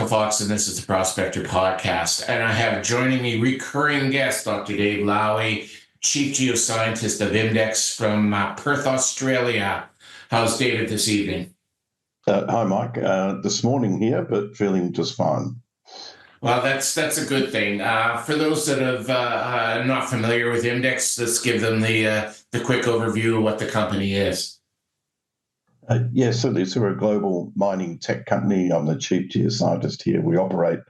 Michael Fox, and this is the Prospector Podcast. And I have joining me recurring guest, Dr. Dave Lawie, Chief Geoscientist of Index from Perth, Australia. How's David this evening? Hi, Mike. This morning here, but feeling just fine. Well, that's a good thing. For those that have not familiar with Index, let's give them the quick overview of what the company is. Yes, certainly. So we're a global mining tech company. I'm the chief geoscientist here. We operate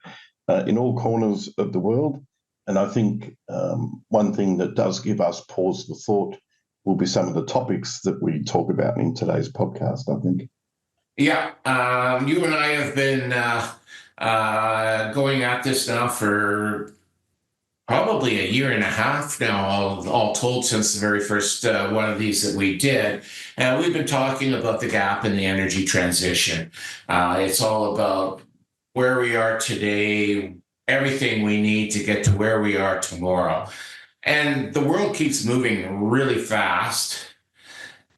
in all corners of the world. And I think one thing that does give us pause for thought will be some of the topics that we talk about in today's podcast, I think. Yeah, you and I have been going at this now for probably a year and a half now, all told, since the very first one of these that we did. And we've been talking about the gap in the energy transition. It's all about where we are today, everything we need to get to where we are tomorrow. And the world keeps moving really fast.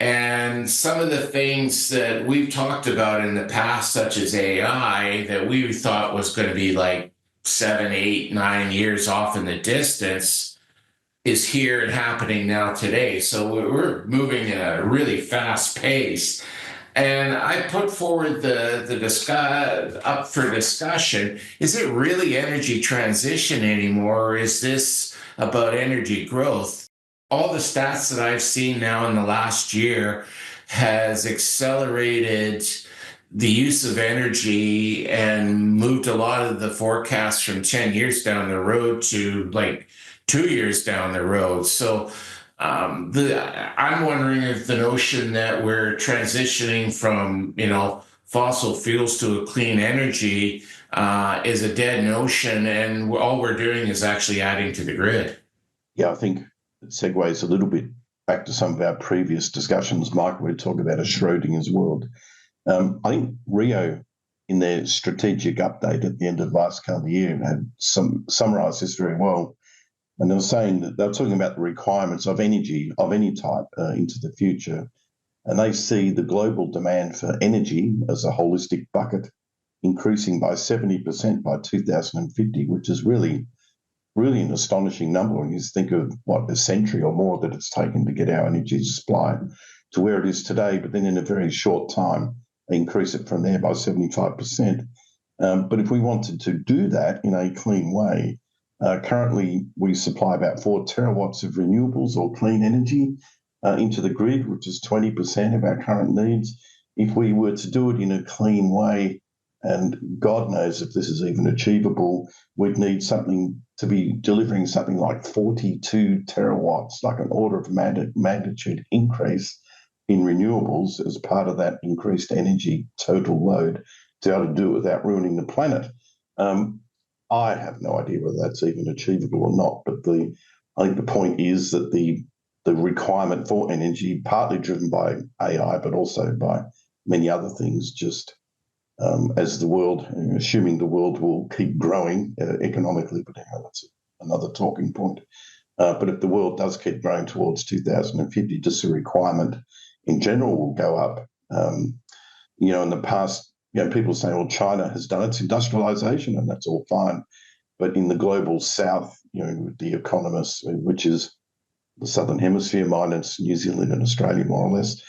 And some of the things that we've talked about in the past, such as AI, that we thought was going to be like 7, 8, 9 years off in the distance, is here and happening now today. So we're moving at a really fast pace. And I put forward up for discussion, is it really energy transition anymore, or is this about energy growth? All the stats that I've seen now in the last year has accelerated the use of energy and moved a lot of the forecasts from 10 years down the road to like 2 years down the road. So I'm wondering if the notion that we're transitioning from, fossil fuels to a clean energy is a dead notion, and all we're doing is actually adding to the grid. Yeah, I think it segues a little bit back to some of our previous discussions, Mike. We talked about a Schrodinger's world. I think Rio, in their strategic update at the end of last calendar year, had summarised this very well. And they were saying that they were talking about the requirements of energy of any type into the future. And they see the global demand for energy as a holistic bucket increasing by 70% by 2050, which is really an astonishing number when you think of a century or more that it's taken to get our energy supply to where it is today, but then in a very short time, increase it from there by 75%. But if we wanted to do that in a clean way, currently we supply about 4 terawatts of renewables or clean energy into the grid, which is 20% of our current needs. If we were to do it in a clean way, and God knows if this is even achievable, we'd need something to be delivering something like 42 terawatts, like an order of magnitude increase in renewables as part of that increased energy total load to be able to do it without ruining the planet. I have no idea whether that's even achievable or not, but I think the point is that the requirement for energy, partly driven by AI, but also by many other things, just as the world, assuming the world will keep growing economically, but that's another talking point. But if the world does keep growing towards 2050, just the requirement in general will go up. In the past, people say, well, China has done its industrialization and that's all fine. But in the global south, the economists, which is the southern hemisphere minus New Zealand and Australia, more or less,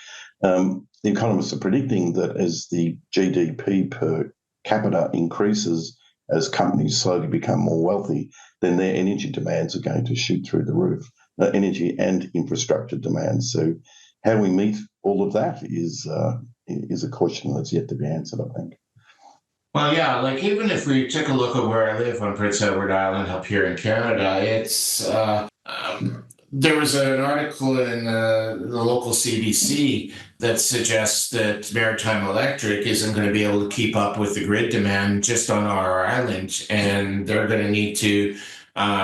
the economists are predicting that as the GDP per capita increases, as companies slowly become more wealthy, then their energy demands are going to shoot through the roof, energy and infrastructure demands. So how we meet all of that is a question that's yet to be answered, I think. Well, yeah, like even if we take a look at where I live on Prince Edward Island up here in Canada, it's there was an article in the local CBC that suggests that Maritime Electric isn't going to be able to keep up with the grid demand just on our island, and they're going to need to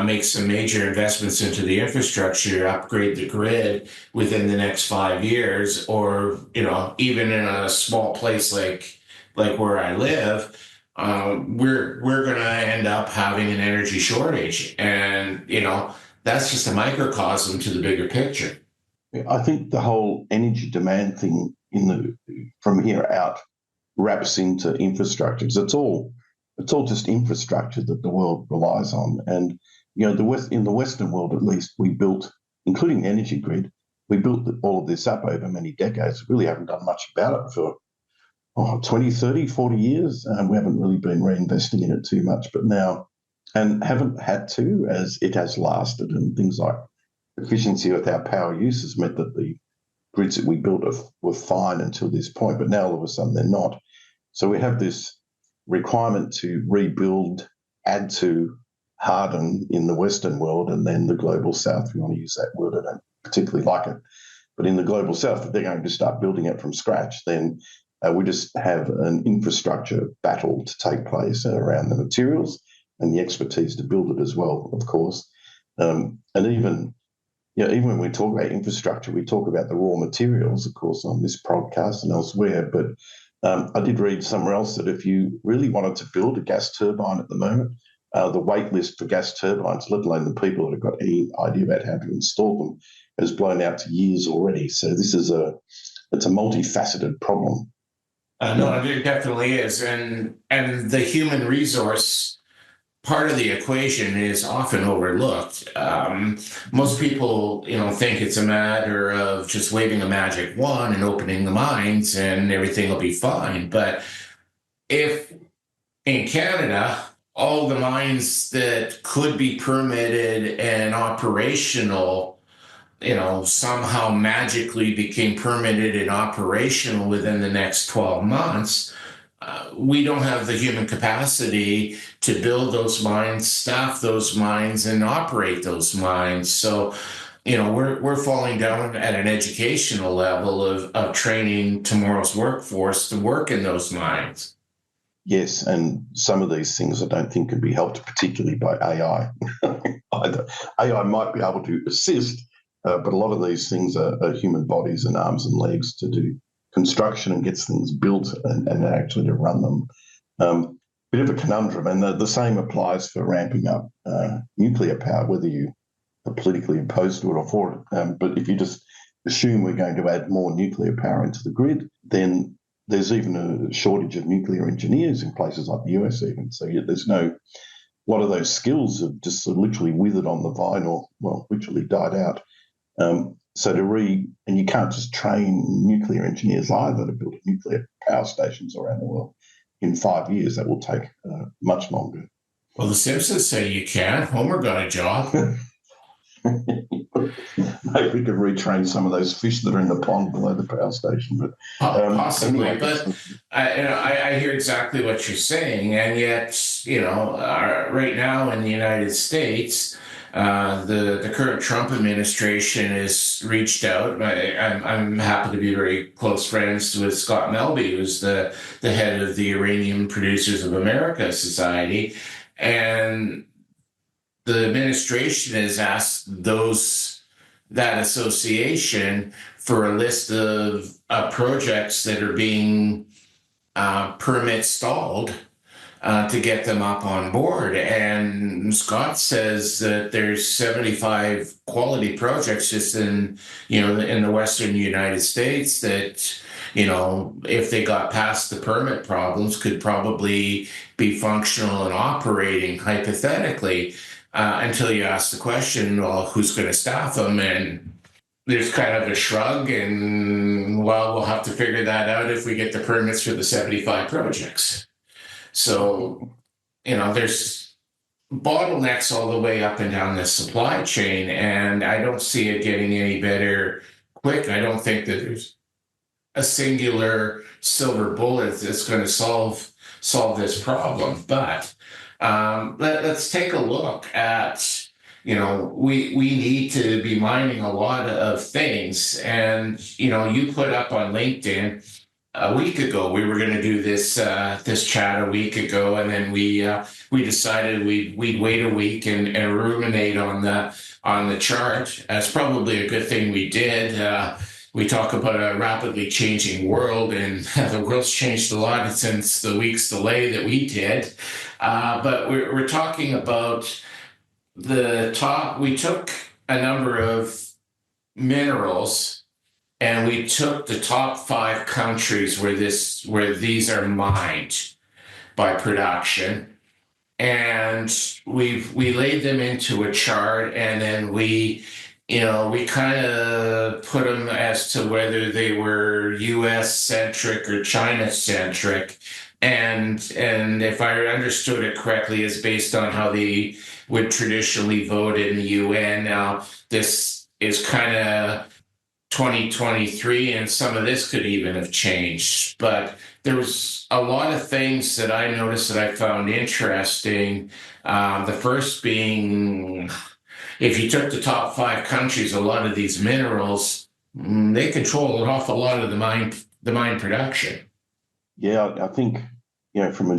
make some major investments into the infrastructure, upgrade the grid within the next 5 years, or even in a small place like where I live, we're going to end up having an energy shortage, and that's just a microcosm to the bigger picture. I think the whole energy demand thing from here out wraps into infrastructure. It's all It's all just infrastructure that the world relies on. And in the Western world at least, we built, including the energy grid, we built all of this up over many decades. We really haven't done much about it for 20, 30, 40 years. We haven't really been reinvesting in it too much, but now, and haven't had to, as it has lasted, and things like efficiency with our power use has meant that the grids that we built were fine until this point, but now all of a sudden they're not. So we have this requirement to rebuild, add to, harden in the Western world, and then the global South, if you want to use that word. I don't particularly like it. But in the global South, if they're going to start building it from scratch, then we just have an infrastructure battle to take place around the materials and the expertise to build it as well, of course. And even when we talk about infrastructure, we talk about the raw materials, of course, on this podcast and elsewhere. But I did read somewhere else that if you really wanted to build a gas turbine at the moment, the wait list for gas turbines, let alone the people that have got any idea about how to install them, has blown out to years already. So this is it's a multifaceted problem. No, it definitely is, and the human resource part of the equation is often overlooked. Most people, think it's a matter of just waving a magic wand and opening the mines and everything will be fine. But if in Canada, all the mines that could be permitted and operational, somehow magically became permitted and operational within the next 12 months, we don't have the human capacity to build those mines, staff those mines, and operate those mines. So, we're falling down at an educational level of training tomorrow's workforce to work in those mines. Yes, and some of these things I don't think can be helped particularly by AI. Either AI might be able to assist, but a lot of these things are human bodies and arms and legs to do construction and gets things built and actually to run them. Bit of a conundrum, and the same applies for ramping up nuclear power, whether you are politically opposed to it or for it. But if you just assume we're going to add more nuclear power into the grid, then there's even a shortage of nuclear engineers in places like the US even. So there's a lot of those skills have just literally withered on the vine or, literally died out. And you can't just train nuclear engineers either to build nuclear power stations around the world in 5 years. That will take much longer. Well, the Simpsons say you can. Homer got a job. Maybe we could retrain some of those fish that are in the pond below the power station. But possibly, anyway, but I hear exactly what you're saying, and yet, right now in the United States, the current Trump administration has reached out. I'm happy to be very close friends with Scott Melby, who's the head of the Uranium Producers of America Society, and the administration has asked that association for a list of projects that are being permit stalled to get them up on board. And Scott says that there's 75 quality projects just in the Western United States that, if they got past the permit problems, could probably be functional and operating hypothetically. Until you ask the question, well, who's going to staff them? And there's kind of a shrug, and we'll have to figure that out if we get the permits for the 75 projects. So, there's bottlenecks all the way up and down the supply chain, and I don't see it getting any better quick. I don't think that there's a singular silver bullet that's going to solve this problem, but let's take a look at, we need to be mining a lot of things. And, you put up on LinkedIn a week ago, we were going to do this chat a week ago. And then we decided we'd wait a week and ruminate on the chart. That's probably a good thing we did. We talk about a rapidly changing world, and the world's changed a lot since the week's delay that we did. But we're talking about the top. We took a number of minerals, and we took the top 5 countries where these are mined. by production. And we laid them into a chart, and then we kind of put them as to whether they were U.S. centric or China centric, and if I understood it correctly, is based on how they would traditionally vote in the UN. Now this is kind of 2023, and some of this could even have changed. But there was a lot of things that I noticed that I found interesting. The first being, if you took the top five countries, a lot of these minerals, they control an awful lot of the mine production. Yeah, I think, from a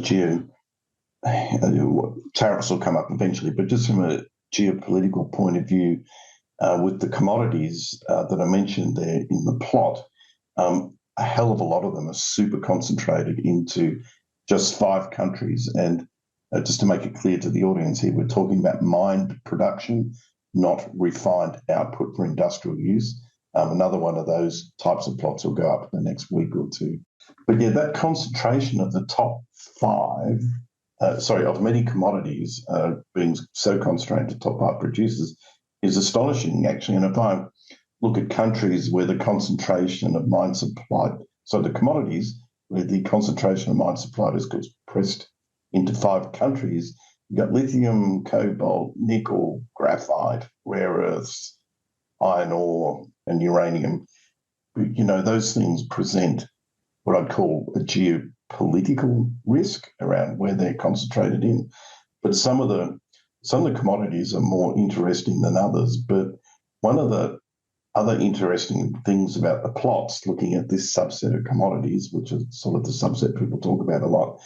tariffs will come up eventually, but just from a geopolitical point of view, with the commodities that I mentioned there in the plot, a hell of a lot of them are super concentrated into just five countries. And just to make it clear to the audience here, we're talking about mined production, not refined output for industrial use. Another one of those types of plots will go up in the next week or two. But yeah, that concentration of the top five, of many commodities being so concentrated to top five producers is astonishing, actually. And if I look at countries where the concentration of mine supply, so the commodities where the concentration of mine supply is compressed into five countries, you've got lithium, cobalt, nickel, graphite, rare earths, iron ore, and uranium. Those things present what I'd call a geopolitical risk around where they're concentrated in. But some of the commodities are more interesting than others. But one of the other interesting things about the plots, looking at this subset of commodities, which is sort of the subset people talk about a lot,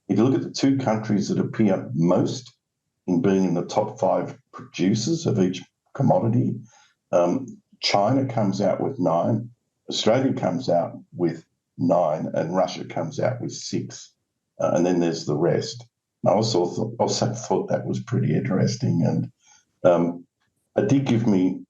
if you look at the two countries that appear most in being in the top five producers of each commodity, China comes out with 9, Australia comes out with 9, and Russia comes out with 6. And then there's the rest. I also thought that was pretty interesting, and it did give me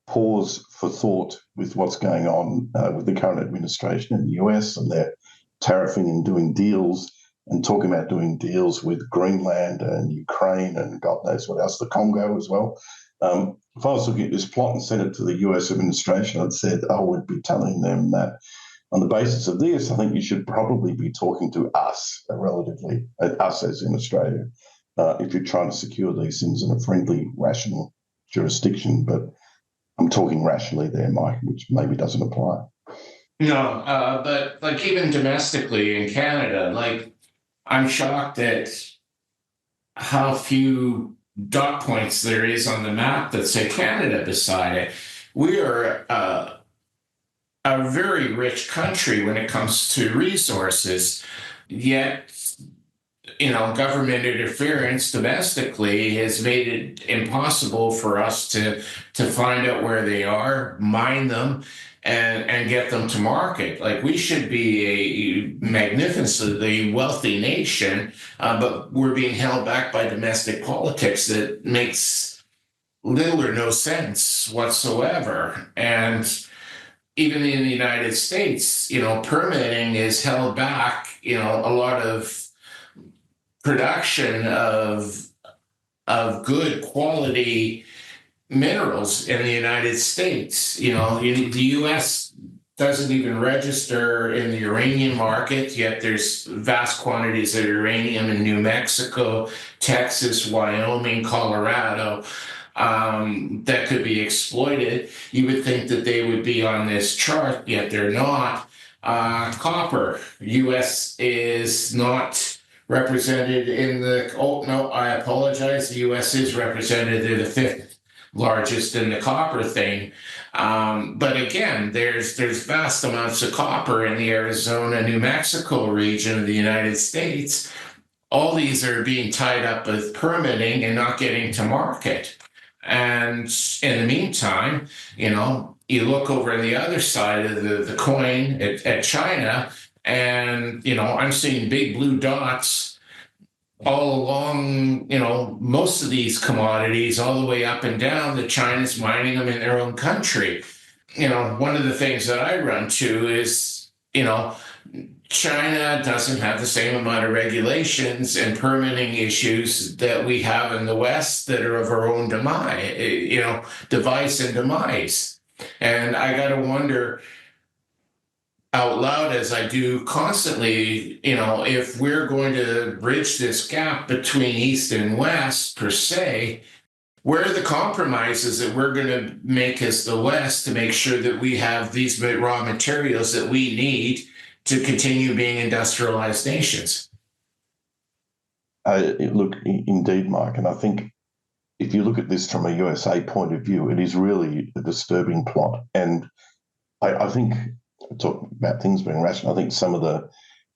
pause for thought with what's going on with the current administration in the US, and they're tariffing and doing deals and talking about doing deals with Greenland and Ukraine and God knows what else, the Congo as well. If I was looking at this plot and sent it to the US administration, I'd said I would be telling them that on the basis of this, I think you should probably be talking to us, us as in Australia, if you're trying to secure these things in a friendly, rational jurisdiction. But I'm talking rationally there, Mike, which maybe doesn't apply. No, but like even domestically in Canada, like I'm shocked at how few dot points there is on the map that say Canada beside it. We are a very rich country when it comes to resources, yet government interference domestically has made it impossible for us to find out where they are, mine them, and get them to market. Like we should be a magnificently wealthy nation, but we're being held back by domestic politics that makes little or no sense whatsoever. And even in the United States, permitting is held back. A lot of production of good quality minerals in the United States. The U.S. doesn't even register in the uranium market, yet there's vast quantities of uranium in New Mexico, Texas, Wyoming, Colorado that could be exploited. You would think that they would be on this chart, yet they're not. Copper, U.S. is not represented in I apologize. The U.S. is represented. They're the 5th largest in the copper thing. But again, there's vast amounts of copper in the Arizona, New Mexico region of the United States. All these are being tied up with permitting and not getting to market. And in the meantime, you look over on the other side of the coin at China, and, I'm seeing big blue dots all along, most of these commodities, all the way up and down, that China's mining them in their own country. One of the things that I run to is, China doesn't have the same amount of regulations and permitting issues that we have in the West that are of our own device and demise. And I got to wonder out loud, as I do constantly, if we're going to bridge this gap between East and West per se, where are the compromises that we're going to make as the West to make sure that we have these raw materials that we need to continue being industrialized nations? Look, indeed, Mike, and I think if you look at this from a USA point of view, it is really a disturbing plot. And I think, talking about things being rational, I think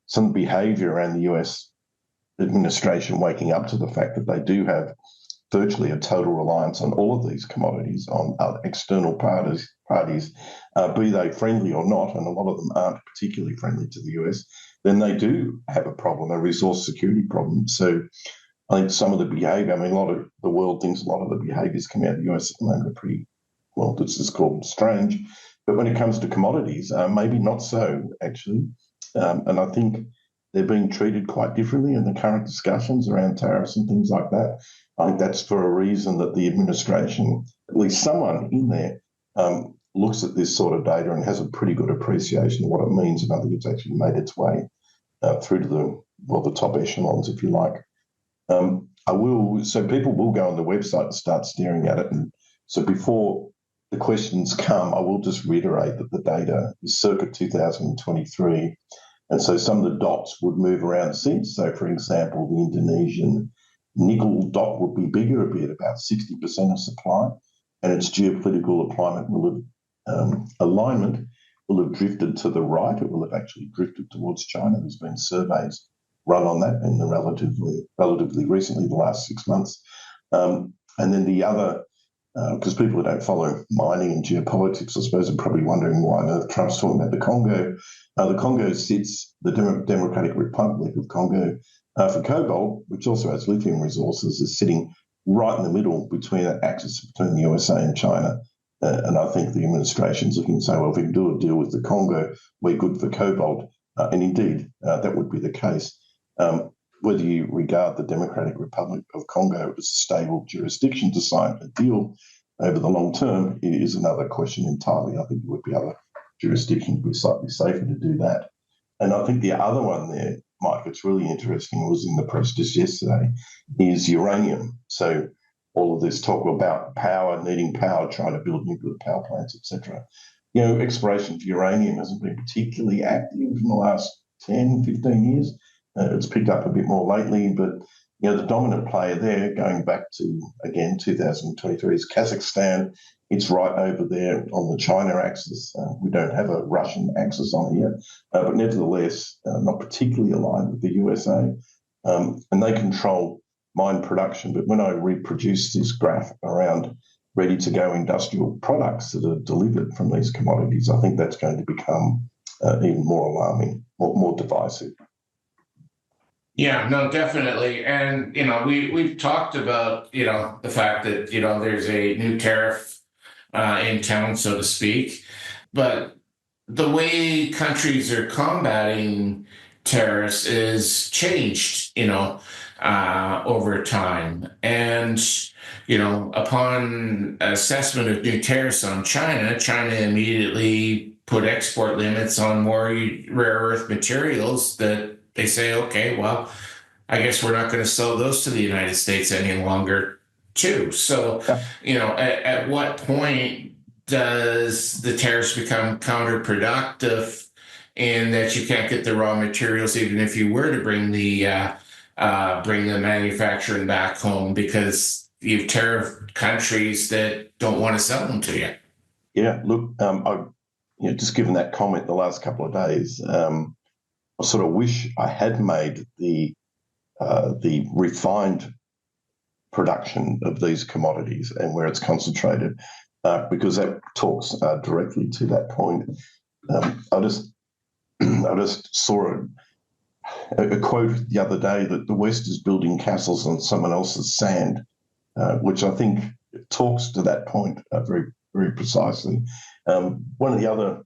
some behaviour around the US administration waking up to the fact that they do have virtually a total reliance on all of these commodities, on external parties, be they friendly or not, and a lot of them aren't particularly friendly to the US, then they do have a problem, a resource security problem. So I think some of the behaviour, a lot of the world thinks a lot of the behaviours coming out of the US at the moment are pretty, well, let's just call them strange. But when it comes to commodities, maybe not so, actually. And I think they're being treated quite differently in the current discussions around tariffs and things like that. I think that's for a reason that the administration, at least someone in there, looks at this sort of data and has a pretty good appreciation of what it means. And I think it's actually made its way through to the top echelons, if you like. So people will go on the website and start staring at it. And so before the questions come, I will just reiterate that the data is circa 2023. And so some of the dots would move around since. So, for example, the Indonesian nickel dot would be bigger, it'd be at about 60% of supply, and its geopolitical alignment will have drifted to the right. It will have actually drifted towards China. There's been surveys run on that in the relatively recently, the last 6 months. And then the other, because people who don't follow mining and geopolitics, I suppose, are probably wondering why on earth Trump's talking about the Congo. The Congo sits, the Democratic Republic of Congo, for cobalt, which also has lithium resources, is sitting right in the middle between that axis between the USA and China. And I think the administration's looking to say, well, if we can do a deal with the Congo, we're good for cobalt. And indeed, that would be the case. Whether you regard the Democratic Republic of Congo as a stable jurisdiction to sign a deal over the long term is another question entirely. I think there would be other jurisdictions would be slightly safer to do that. And I think the other one there, Mike, it's really interesting, was in the press just yesterday, is uranium. So all of this talk about power, needing power, trying to build nuclear power plants, etc. Exploration for uranium hasn't been particularly active in the last 10, 15 years. It's picked up a bit more lately, but the dominant player there, going back to, again, 2023, is Kazakhstan. It's right over there on the China axis. We don't have a Russian axis on here, but nevertheless, not particularly aligned with the USA. And they control mine production. But when I reproduce this graph around ready-to-go industrial products that are delivered from these commodities, I think that's going to become even more alarming, more divisive. Yeah, no, definitely. And, we've talked about, the fact that, there's a new tariff in town, so to speak. But the way countries are combating tariffs is changed, over time. And, upon assessment of new tariffs on China, China immediately put export limits on more rare earth materials that they say, okay, well, I guess we're not going to sell those to the United States any longer, too. So, at what point does the tariffs become counterproductive in that you can't get the raw materials, even if you were to bring the manufacturing back home, because you've tariffed countries that don't want to sell them to you? Yeah, look, just given that comment the last couple of days, I sort of wish I had made the refined production of these commodities and where it's concentrated, because that talks directly to that point. I just saw a quote the other day that the West is building castles on someone else's sand, which I think talks to that point very, very precisely. One of the other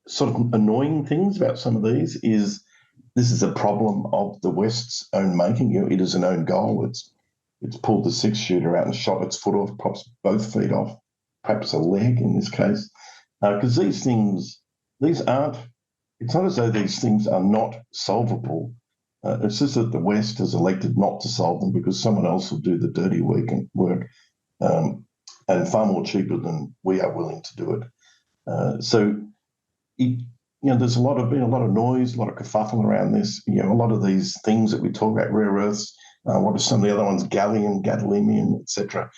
sort of annoying things about some of these is this is a problem of the West's own making. It is an own goal. It's pulled the six-shooter out and shot its foot off, perhaps both feet off, perhaps a leg in this case, because these aren't. It's not as though these things are not solvable. It's just that the West has elected not to solve them because someone else will do the dirty work and far more cheaper than we are willing to do it. There's been a lot of noise, a lot of kerfuffle around this. A lot of these things that we talk about, rare earths. What are some of the other ones? Gallium, gadolinium, etc.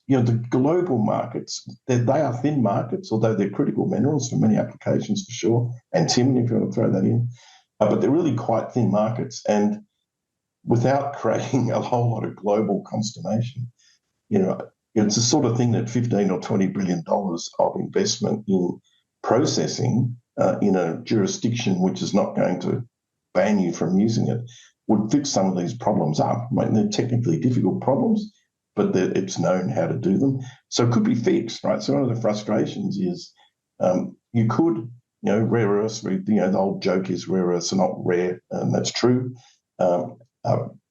The global markets, they are thin markets, although they're critical minerals for many applications for sure. Antimony, if you want to throw that in. But they're really quite thin markets. And without creating a whole lot of global consternation, it's the sort of thing that $15 or $20 billion of investment in processing in a jurisdiction which is not going to ban you from using it would fix some of these problems up. I mean, they're technically difficult problems, but it's known how to do them. So it could be fixed, right? So one of the frustrations is you could, rare earths, the old joke is rare earths are not rare, and that's true.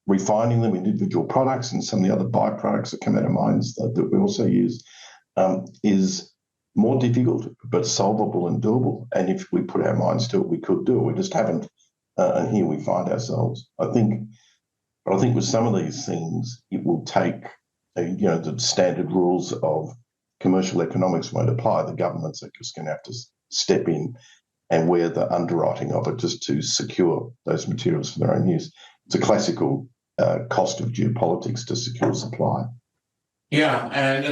Refining them in individual products and some of the other byproducts that come out of mines that we also use is more difficult, but solvable and doable. And if we put our minds to it, we could do it. We just haven't. And here we find ourselves. I think with some of these things, it will take, the standard rules of commercial economics won't apply. The governments are just going to have to step in and wear the underwriting of it just to secure those materials for their own use. It's a classical cost of geopolitics to secure supply. Yeah, and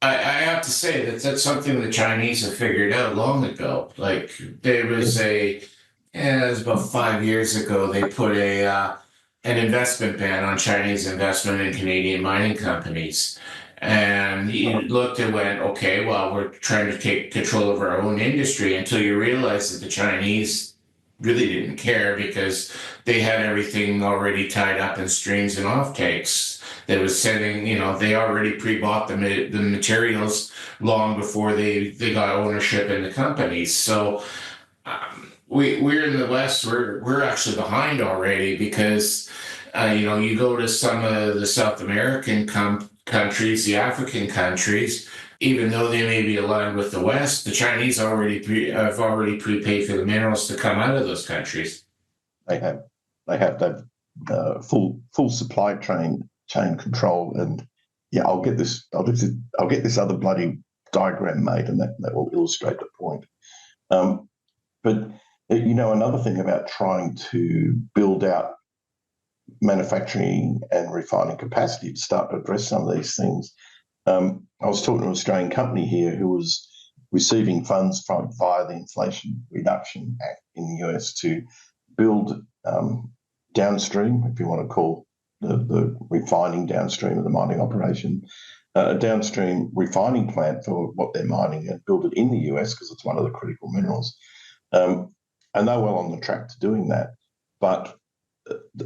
I have to say that's something the Chinese have figured out long ago. Like there was it was about 5 years ago, they put an investment ban on Chinese investment in Canadian mining companies. And you looked and went, okay, well, we're trying to take control of our own industry until you realize that the Chinese really didn't care because they had everything already tied up in strings and offtakes. That was sending, they already pre-bought the materials long before they got ownership in the companies. So we're in the West, we're actually behind already because, you go to some of the South American countries, the African countries, even though they may be aligned with the West, the Chinese have already prepaid for the minerals to come out of those countries. They have that full supply chain control, and I'll get this other bloody diagram made, and that will illustrate the point. But another thing about trying to build out manufacturing and refining capacity to start to address some of these things. I was talking to an Australian company here who was receiving funds via the Inflation Reduction Act in the US to build downstream, if you want to call the refining downstream of the mining operation, a downstream refining plant for what they're mining and build it in the US because it's one of the critical minerals. And they're well on the track to doing that. But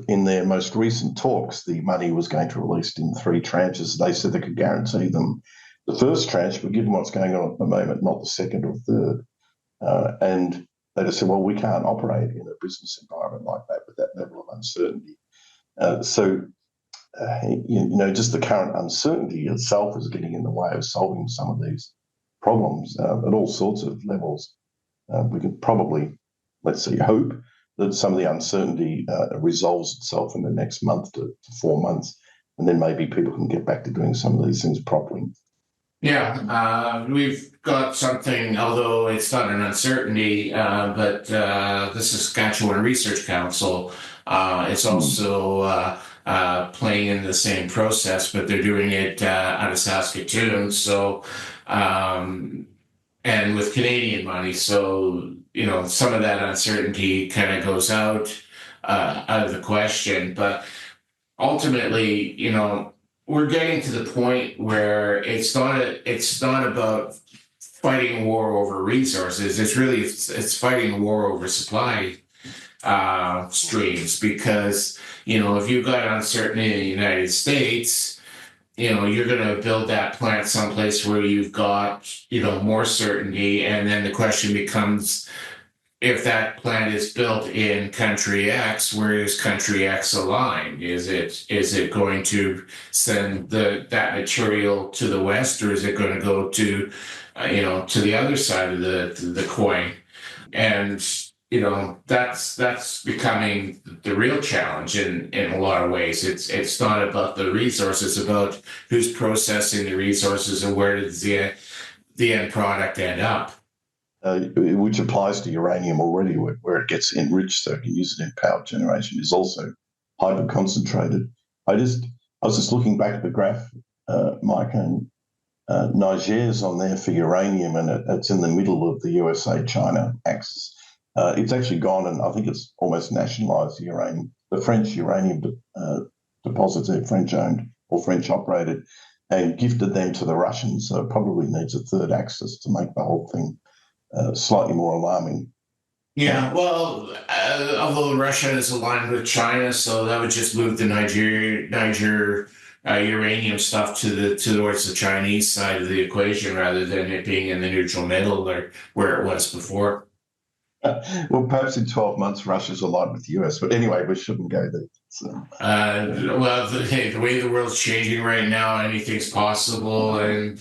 in their most recent talks, the money was going to be released in 3 tranches. They said they could guarantee them the first tranche, but given what's going on at the moment, not the second or third. And they just said, well, we can't operate in a business environment like that with that level of uncertainty. Just the current uncertainty itself is getting in the way of solving some of these problems at all sorts of levels. We could probably, hope that some of the uncertainty resolves itself in the next month to 4 months, and then maybe people can get back to doing some of these things properly. Yeah, we've got something, although it's not an uncertainty, but the Saskatchewan Research Council is also playing in the same process, but they're doing it out of Saskatoon. So, and with Canadian money, so some of that uncertainty kind of goes out of the question. But ultimately, we're getting to the point where it's not about fighting a war over resources. It's fighting a war over supply streams, because if you've got uncertainty in the United States, you're going to build that plant someplace where you've got, more certainty. And then the question becomes, if that plant is built in country X, where is country X aligned? Is it going to send that material to the West, or is it going to go to, to the other side of the coin? And that's becoming the real challenge in a lot of ways. It's not about the resources, it's about who's processing the resources and where does the end product end up. Which applies to uranium already, where it gets enriched so you can use it in power generation, is also hyper concentrated. I was just looking back at the graph, Mike, and Niger's on there for uranium, and it's in the middle of the USA-China axis. It's actually gone, and I think it's almost nationalised uranium. The French uranium deposits are French-owned or French-operated, and gifted them to the Russians. So it probably needs a third axis to make the whole thing slightly more alarming. Yeah, well, although Russia is aligned with China, so that would just move the Niger uranium stuff towards the Chinese side of the equation rather than it being in the neutral middle or where it was before. Well, perhaps in 12 months, Russia's aligned with the US. But anyway, we shouldn't go there. So. Well, the way the world's changing right now, anything's possible. And,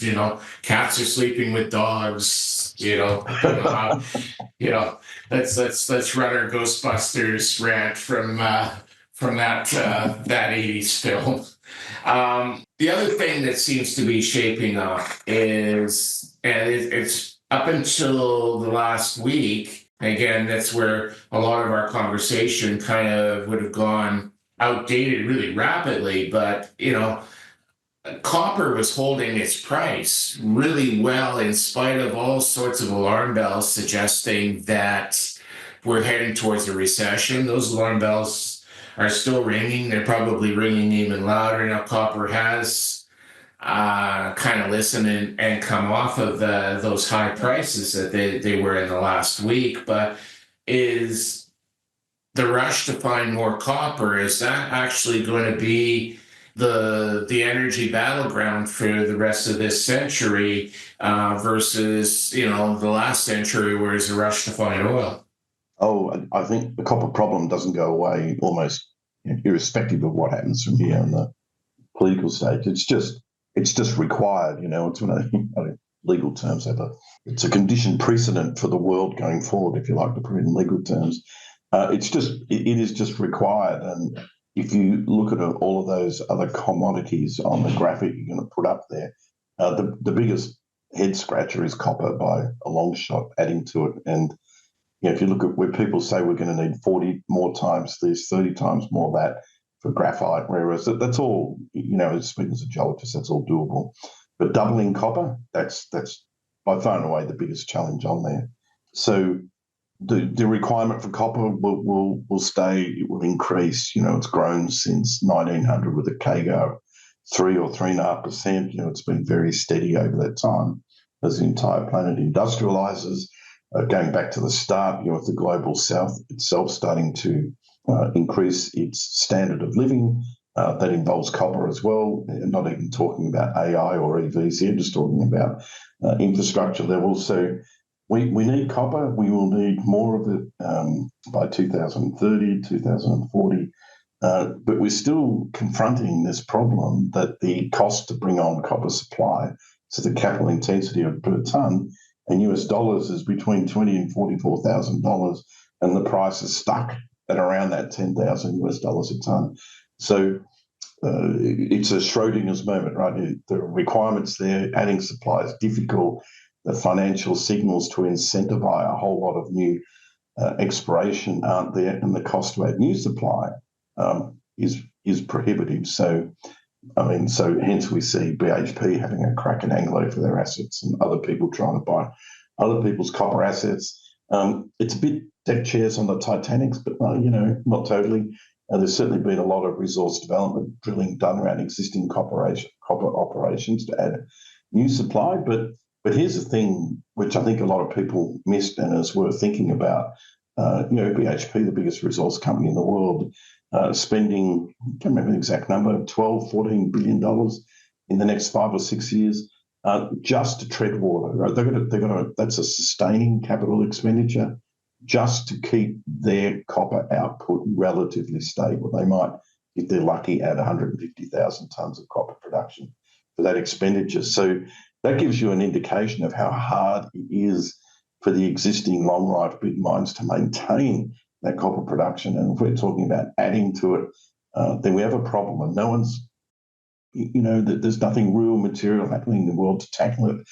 cats are sleeping with dogs, let's run our Ghostbusters rant from that 80s film. The other thing that seems to be shaping up is, and it's up until the last week, again, that's where a lot of our conversation kind of would have gone outdated really rapidly. But, copper was holding its price really well in spite of all sorts of alarm bells suggesting that we're heading towards a recession. Those alarm bells are still ringing. They're probably ringing even louder. Now, copper has kind of listened and come off of those high prices that they were in the last week. But is the rush to find more copper, is that actually going to be the energy battleground for the rest of this century versus, the last century where there's a rush to find oil? Oh, I think the copper problem doesn't go away almost irrespective of what happens from here on the political stage. It's just required, it's one of legal terms. It's a condition precedent for the world going forward, if you like to put it in legal terms. It is just required. And if you look at all of those other commodities on the graphic you're going to put up there, the biggest head scratcher is copper by a long shot, adding to it. And if you look at where people say we're going to need 40 more times this, 30 times more that for graphite, rare earths, that's all, speaking as a geologist, that's all doable. But doubling copper, that's by far and away the biggest challenge on there. So the requirement for copper will stay, it will increase. It's grown since 1900 with a CAGR 3 or 3.5%. It's been very steady over that time as the entire planet industrializes. Going back to the start, with the global south itself starting to increase its standard of living, that involves copper as well. Not even talking about AI or EVs here, just talking about infrastructure level. So we need copper. We will need more of it by 2030, 2040. But we're still confronting this problem that the cost to bring on copper supply, so the capital intensity of per ton, and US dollars is between $20,000 and $44,000, and the price is stuck at around that $10,000 a ton. So it's a Schrodinger's moment, right? The requirements there, adding supply is difficult. The financial signals to incentivize a whole lot of new exploration aren't there, and the cost to add new supply is prohibitive. So hence we see BHP having a crack at Anglo for their assets and other people trying to buy other people's copper assets. It's a bit deck chairs on the Titanics, but not totally. There's certainly been a lot of resource development drilling done around existing copper operations to add new supply. But here's the thing, which I think a lot of people missed and is worth thinking about. BHP, the biggest resource company in the world, spending, I can't remember the exact number, $12, $14 billion in the next 5 or 6 years just to tread water. Right? That's a sustaining capital expenditure just to keep their copper output relatively stable. They might, if they're lucky, add 150,000 tonnes of copper production for that expenditure. So that gives you an indication of how hard it is for the existing long life big mines to maintain that copper production. And if we're talking about adding to it, then we have a problem, and no one's, there's nothing real material happening in the world to tackle it.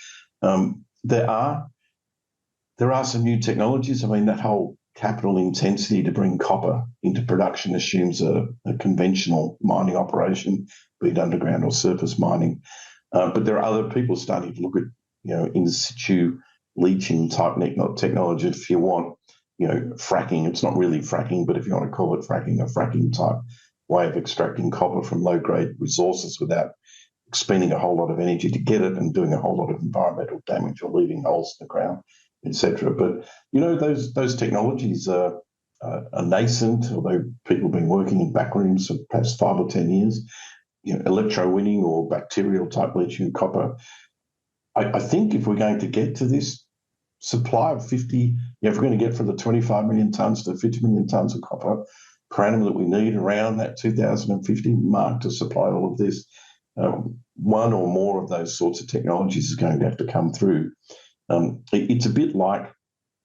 There are some new technologies. I mean, that whole capital intensity to bring copper into production assumes a conventional mining operation, be it underground or surface mining. But there are other people starting to look at, in situ leaching type technology, if you want, fracking. It's not really fracking, but if you want to call it fracking, a fracking type way of extracting copper from low-grade resources without expending a whole lot of energy to get it and doing a whole lot of environmental damage or leaving holes in the ground, etc. But, those technologies are nascent, although people have been working in back rooms for perhaps 5 or 10 years. Electrowinning or bacterial type leaching of copper. I think if we're going to get to this supply of 50, if we're going to get from the 25 million tonnes to 50 million tonnes of copper per annum that we need around that 2050 mark to supply all of this, one or more of those sorts of technologies is going to have to come through. It's a bit like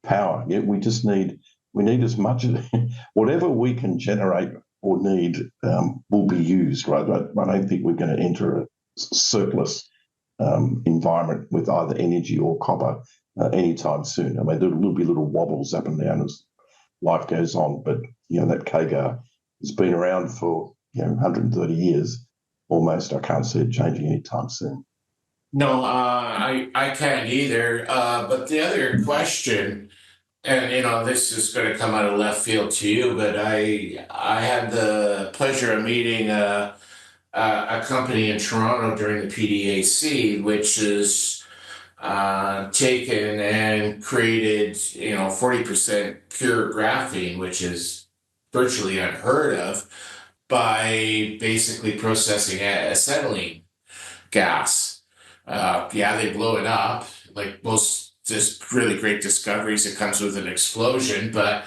power. Yeah, we need as much of whatever we can generate or need will be used. Right? I don't think we're going to enter a surplus environment with either energy or copper anytime soon. I mean, there will be little wobbles up and down as life goes on, but that CAGR has been around for 130 years almost. I can't see it changing anytime soon. No, I can't either. But the other question, and this is going to come out of left field to you, but I had the pleasure of meeting a company in Toronto during the PDAC, which is taken and created 40% pure graphene, which is virtually unheard of, by basically processing acetylene gas. They blow it up. Like most just really great discoveries, it comes with an explosion. But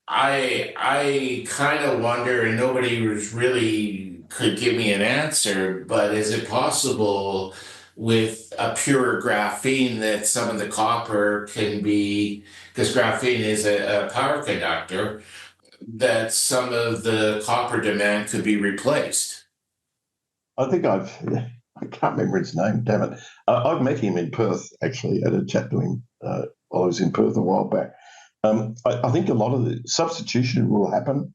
I kind of wonder, and nobody was really could give me an answer, but is it possible with a pure graphene that some of the copper can be, because graphene is a power conductor, that some of the copper demand could be replaced? I think I can't remember his name, damn it. I've met him in Perth, actually, at a chat to him while I was in Perth a while back. I think a lot of the substitution will happen,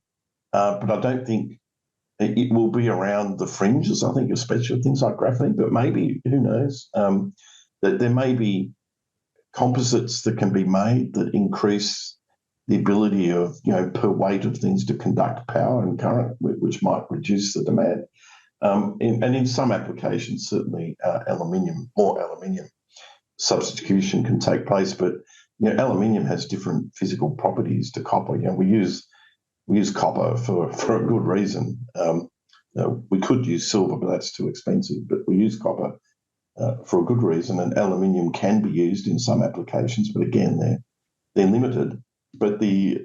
but I don't think it will be around the fringes. I think especially things like graphene, but maybe, who knows, that there may be composites that can be made that increase the ability of, per weight of things to conduct power and current, which might reduce the demand. And in some applications, certainly more aluminium substitution can take place, but aluminium has different physical properties to copper. We use copper for a good reason. We could use silver, but that's too expensive. But we use copper for a good reason, and aluminium can be used in some applications, but again, they're limited. But the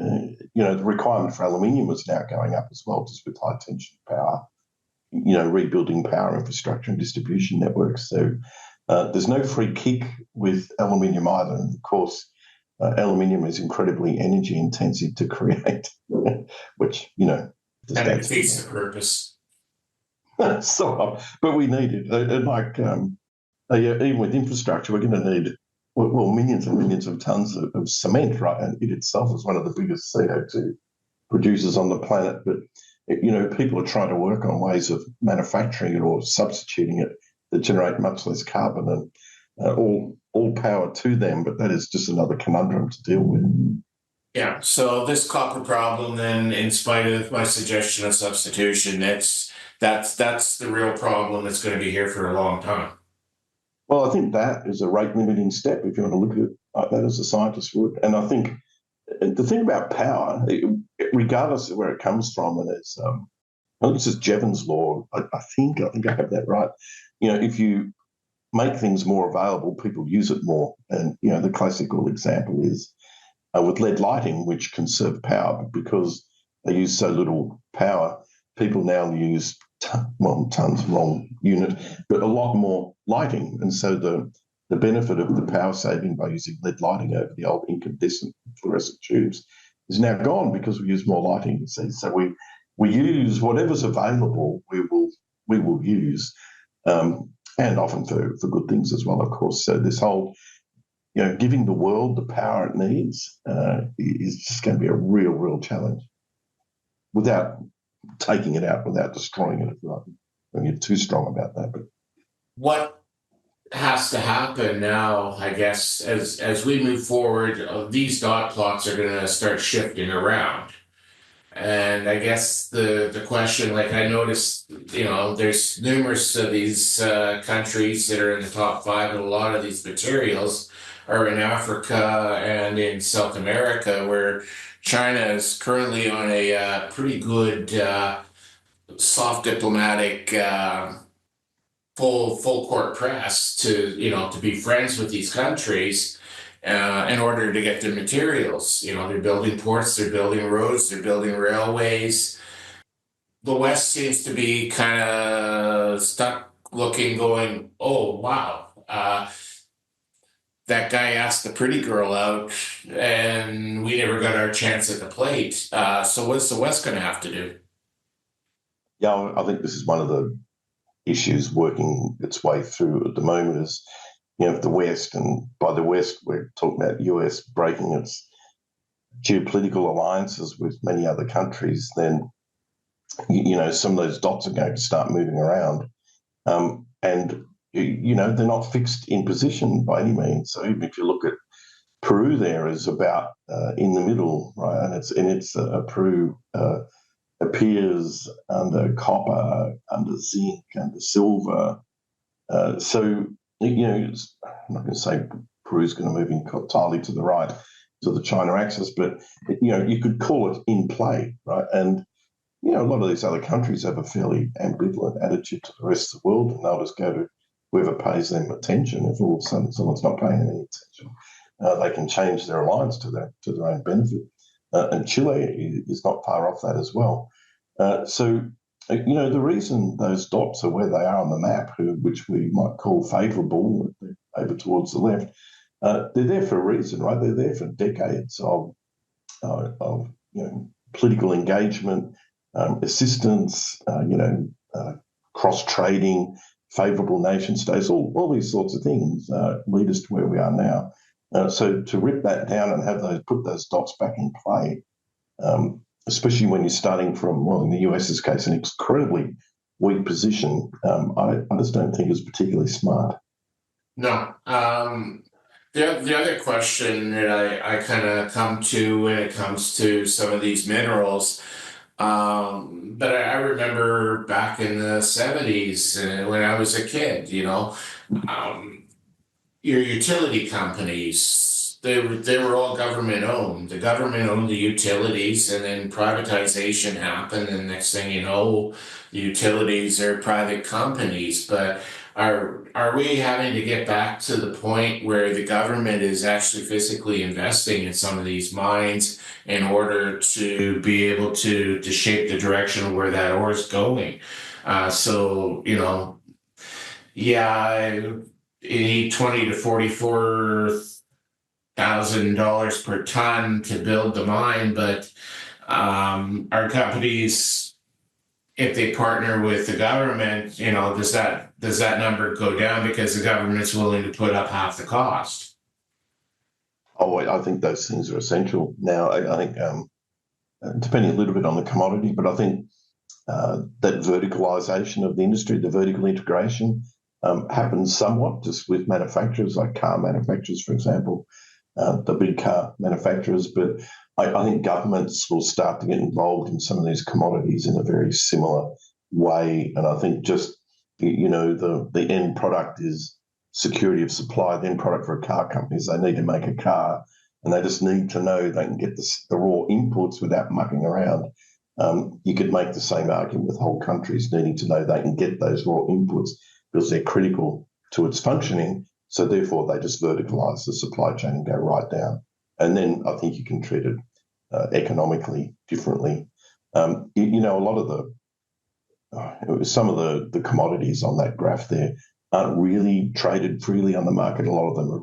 requirement for aluminium is now going up as well, just with high tension power. Rebuilding power infrastructure and distribution networks. So there's no free kick with aluminium either. And of course, aluminium is incredibly energy intensive to create, which, and it defeats the purpose. So, but we need it. And even with infrastructure, we're going to need, millions and millions of tons of cement, right? And it itself is one of the biggest CO2 producers on the planet. But people are trying to work on ways of manufacturing it or substituting it that generate much less carbon, and all power to them. But that is just another conundrum to deal with. Yeah. So this copper problem, then, in spite of my suggestion of substitution, that's the real problem that's going to be here for a long time. Well, I think that is a rate limiting step if you want to look at it like that, as a scientist would. And I think the thing about power, regardless of where it comes from, and it's I think this is Jevons law. I think I have that right. if you make things more available, people use it more. And, the classical example is with LED lighting, which conserve power, but because they use so little power, people now use, tons, wrong unit, but a lot more lighting. And so the benefit of the power saving by using LED lighting over the old incandescent fluorescent tubes is now gone because we use more lighting. So we use whatever's available, we will use, and often for good things as well, of course. So this whole, giving the world the power it needs is just going to be a real challenge without taking it out, without destroying it. When you're too strong about that. But What has to happen now, I guess, as we move forward, these dot plots are going to start shifting around. And I guess the question, like I noticed, there's numerous of these countries that are in the top five, and a lot of these materials are in Africa and in South America, where China is currently on a pretty good soft diplomatic full court press to be friends with these countries in order to get the materials. They're building ports, they're building roads, they're building railways. The West seems to be kind of stuck looking, going, "Oh wow, that guy asked the pretty girl out, and we never got our chance at the plate." So what's the West going to have to do? yeah, I think this is one of the issues working its way through at the moment is, if the West, and by the West we're talking about US breaking its geopolitical alliances with many other countries, then some of those dots are going to start moving around, and they're not fixed in position by any means. So even if you look at Peru, there is about in the middle, right, and it's Peru appears under copper, under zinc, under silver. So I'm not going to say Peru's going to move entirely to the right to the China axis, but you could call it in play, right? And a lot of these other countries have a fairly ambivalent attitude to the rest of the world, and they'll just go to whoever pays them attention. If all of a sudden someone's not paying them any attention, they can change their alliance to their own benefit. And Chile is not far off that as well. So the reason those dots are where they are on the map, which we might call favourable, over towards the left, they're there for a reason, right? They're there for decades of political engagement, assistance, cross-trading, favourable nation states, all these sorts of things lead us to where we are now. So to rip that down and put those dots back in play, especially when you're starting from, well, in the US's case, an incredibly weak position, I just don't think is particularly smart. No. The other question that I kind of come to when it comes to some of these minerals, but I remember back in the 70s when I was a kid, your utility companies, they were all government owned. The government owned the utilities, and then privatization happened, and next thing you know, the utilities are private companies. But are we having to get back to the point where the government is actually physically investing in some of these mines in order to be able to shape the direction of where that ore is going? Yeah, you need 20 to 44,000 dollars per ton to build the mine, but our companies, if they partner with the government, does that number go down because the government's willing to put up half the cost? Oh, I think those things are essential now. I think depending a little bit on the commodity, but I think that verticalization of the industry, the vertical integration, happens somewhat just with manufacturers like car manufacturers, for example, the big car manufacturers. But I think governments will start to get involved in some of these commodities in a very similar way. And I think just, the end product is security of supply. The end product for a car company is they need to make a car, and they just need to know they can get the raw inputs without mucking around. You could make the same argument with whole countries needing to know they can get those raw inputs because they're critical to its functioning. So therefore, they just verticalize the supply chain and go right down. And then I think you can treat it economically differently. A lot of some of the commodities on that graph there aren't really traded freely on the market. A lot of them are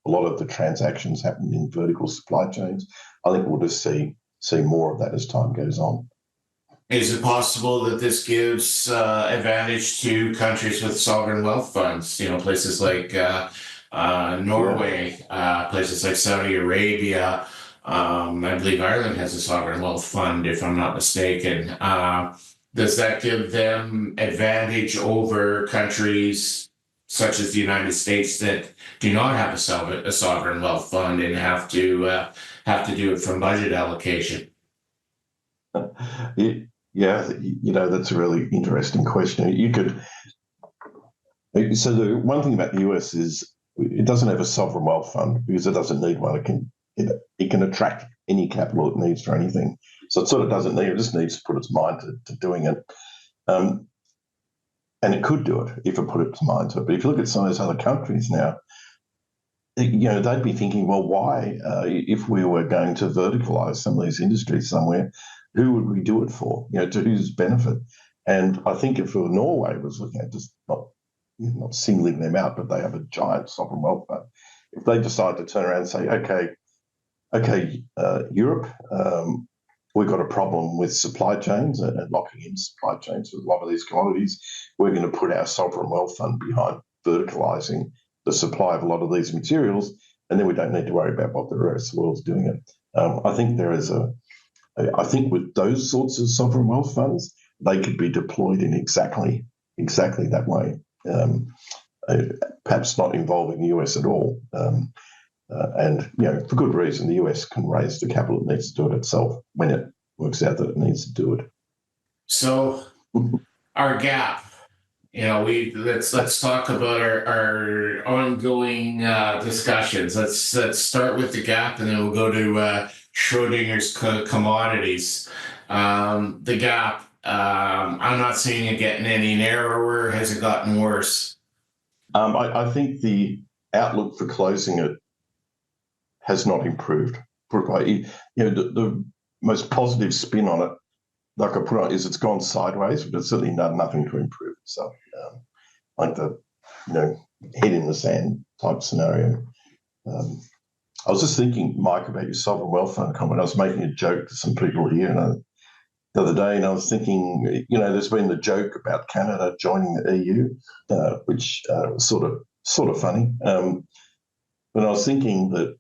a lot of the transactions happen in vertical supply chains. I think we'll just see more of that as time goes on. Is it possible that this gives advantage to countries with sovereign wealth funds? Places like Norway, places like Saudi Arabia. I believe Ireland has a sovereign wealth fund, if I'm not mistaken. Does that give them advantage over countries such as the United States that do not have a sovereign wealth fund and have to do it from budget allocation? Yeah, that's a really interesting question. So the one thing about the US is it doesn't have a sovereign wealth fund because it doesn't need one. It can attract any capital it needs for anything. So it sort of doesn't need it, just needs to put its mind to doing it. And it could do it if it put its mind to it. But if you look at some of those other countries now, they'd be thinking, well, why, if we were going to verticalize some of these industries somewhere, who would we do it for? To whose benefit? And I think if Norway was looking at just not singling them out, but they have a giant sovereign wealth fund. If they decide to turn around and say, okay, Europe, we've got a problem with supply chains and locking in supply chains with a lot of these commodities. We're going to put our sovereign wealth fund behind verticalizing the supply of a lot of these materials, and then we don't need to worry about what the rest of the world's doing it. I think with those sorts of sovereign wealth funds, they could be deployed in exactly that way. Perhaps not involving the US at all. And for good reason, the US can raise the capital it needs to do it itself when it works out that it needs to do it. So our gap, let's talk about our ongoing discussions. Let's start with the gap, and then we'll go to Schrodinger's commodities. The gap. I'm not seeing it getting any narrower. Has it gotten worse? I think the outlook for closing it has not improved. The most positive spin on it, like I put on, is it's gone sideways, but it's certainly done nothing to improve itself. Like the head in the sand type scenario. I was just thinking, Mike, about your sovereign wealth fund comment. I was making a joke to some people here the other day, and I was thinking, there's been the joke about Canada joining the EU, which was sort of funny. But I was thinking that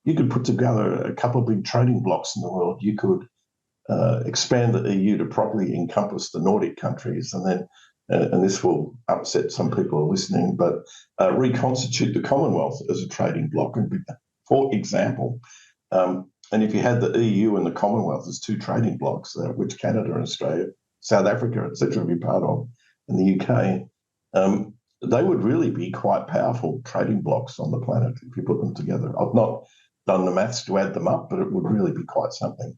you could put together a couple of big trading blocks in the world. You could expand the EU to properly encompass the Nordic countries, and then, and this will upset some people who are listening, but reconstitute the Commonwealth as a trading bloc. And for example, and if you had the EU and the Commonwealth as two trading blocs, which Canada and Australia, South Africa, etc., would be part of, and the UK, they would really be quite powerful trading blocs on the planet if you put them together. I've not done the maths to add them up, but it would really be quite something.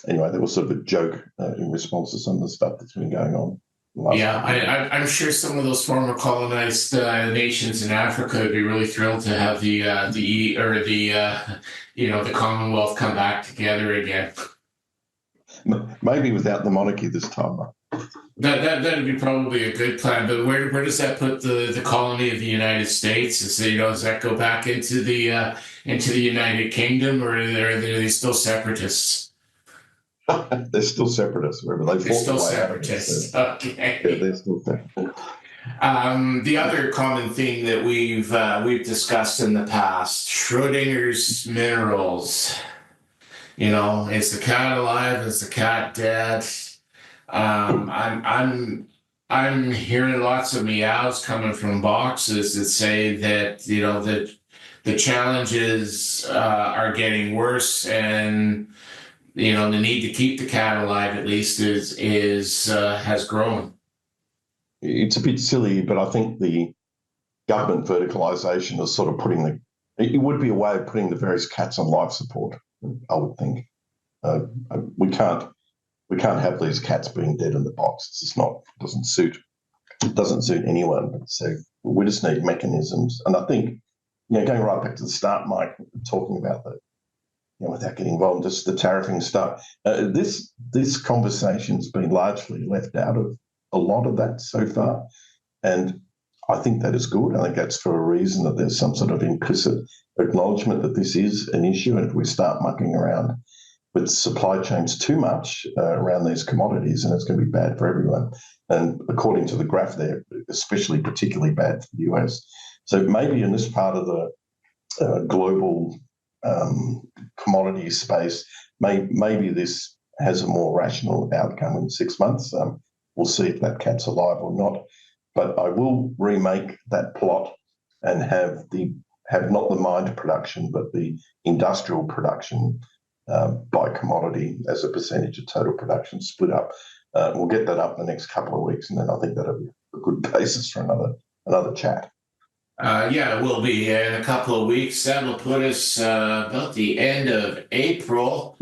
Anyway, that was sort of a joke in response to some of the stuff that's been going on. I'm sure some of those former colonized nations in Africa would be really thrilled to have the Commonwealth come back together again. Maybe without the monarchy this time. That'd be probably a good plan. But where does that put the colony of the United States? Does that go back into the United Kingdom, or are they still separatists? They're still separatists. Remember, they're still separatists. Okay. Yeah, they're still separatists. The other common thing that we've discussed in the past: Schrodinger's minerals. Is the cat alive? Is the cat dead? I'm hearing lots of meows coming from boxes that say that that the challenges are getting worse, and the need to keep the cat alive at least has grown. It's a bit silly, but I think the government verticalisation is sort of it would be a way of putting the various cats on life support, I would think. We can't have these cats being dead in the box. It doesn't suit it doesn't suit anyone. So we just need mechanisms. And I think, going right back to the start, Mike, talking about without getting involved, just the tariffing stuff. This conversation's been largely left out of a lot of that so far, and I think that is good. I think that's for a reason, that there's some sort of implicit acknowledgement that this is an issue, and if we start mucking around with supply chains too much around these commodities, and it's going to be bad for everyone. And according to the graph there, especially particularly bad for the US. So maybe in this part of the global commodity space, maybe this has a more rational outcome in 6 months. We'll see if that cat's alive or not. But I will remake that plot and have not the mined production, but the industrial production by commodity as a percentage of total production split up. We'll get that up in the next couple of weeks, and then I think that'll be a good basis for another chat. Yeah, it will be in a couple of weeks. That'll put us about the end of April.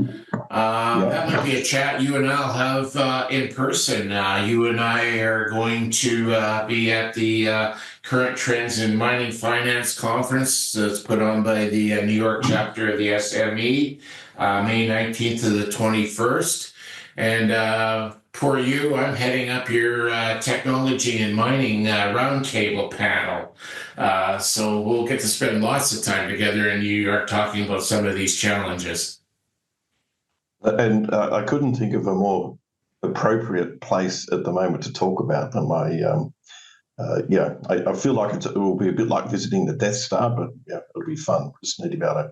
That might be a chat you and I'll have in person. You and I are going to be at the Current Trends in Mining Finance Conference that's put on by the New York chapter of the SME, May 19th to the 21st. And for you, I'm heading up your technology and mining roundtable panel. So we'll get to spend lots of time together in New York talking about some of these challenges. And I couldn't think of a more appropriate place at the moment to talk about them. I feel like it will be a bit like visiting the Death Star, but yeah, it'll be fun. Just need to be able to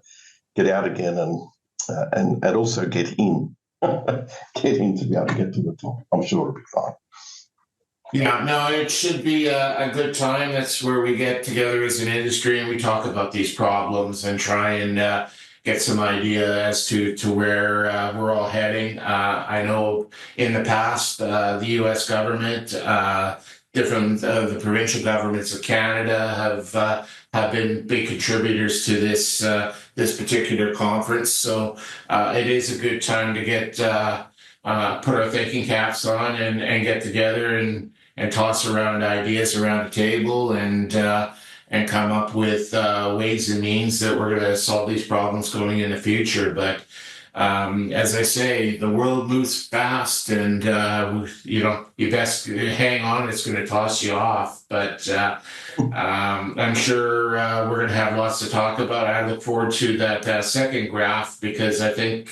get out again and also get in. Get in to be able to get to the top. I'm sure it'll be fine. Yeah, no, it should be a good time. That's where we get together as an industry and we talk about these problems and try and get some idea as to where we're all heading. I know in the past, the U.S. government, different the provincial governments of Canada have been big contributors to this particular conference. So it is a good time to get put our thinking caps on and get together and toss around ideas around the table and come up with ways and means that we're going to solve these problems going in the future. But as I say, the world moves fast, and you best hang on. It's going to toss you off. But I'm sure we're going to have lots to talk about. I look forward to that second graph, because I think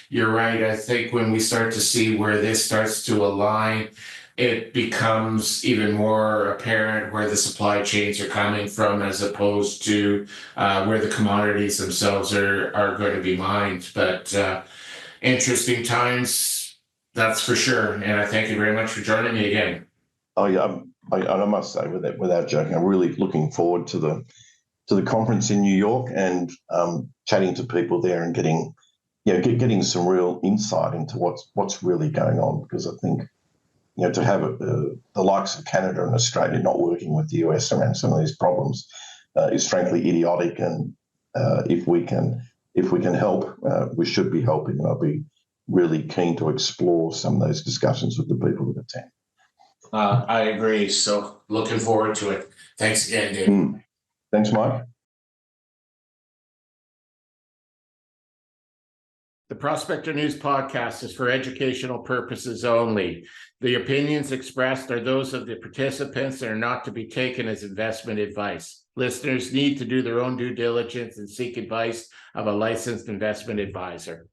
you're right. I think when we start to see where this starts to align, it becomes even more apparent where the supply chains are coming from, as opposed to where the commodities themselves are going to be mined. But interesting times, that's for sure. And I thank you very much for joining me again. Oh yeah, I must say, without joking, I'm really looking forward to the conference in New York and chatting to people there and getting some real insight into what's really going on, because I think, to have the likes of Canada and Australia not working with the US around some of these problems is frankly idiotic. And if we can help, we should be helping. And I'll be really keen to explore some of those discussions with the people that attend. I agree. So looking forward to it. Thanks again, Dave. Thanks, Mike. The Prospector News podcast is for educational purposes only. The opinions expressed are those of the participants and are not to be taken as investment advice. Listeners need to do their own due diligence and seek advice of a licensed investment advisor.